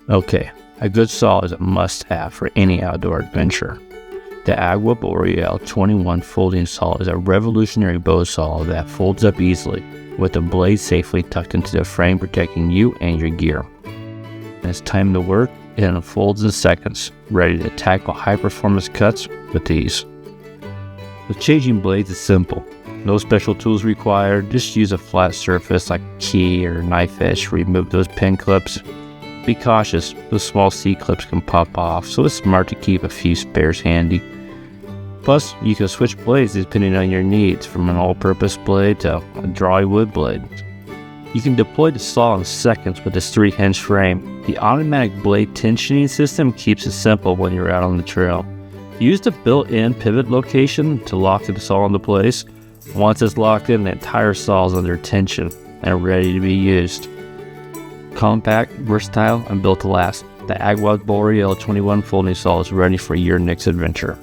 Okay, a good saw is a must-have for any outdoor adventure. The Agawa Boreal21 Folding Saw is a revolutionary bow saw that folds up easily, with the blade safely tucked into the frame protecting you and your gear. When it's time to work, it unfolds in seconds, ready to tackle high-performance cuts with ease. The changing blades is simple. No special tools required, just use a flat surface like a key or knife edge to remove those pin clips. Be cautious, those small C-clips can pop off, so it's smart to keep a few spares handy. Plus, you can switch blades depending on your needs, from an all-purpose blade to a dry wood blade. You can deploy the saw in seconds with this 3-hinge frame. The automatic blade tensioning system keeps it simple when you're out on the trail. Use the built-in pivot location to lock the saw into place. Once it's locked in, the entire saw is under tension and ready to be used. Compact, versatile, and built to last, the Agawa Boreal21 Folding Saw is ready for your next adventure.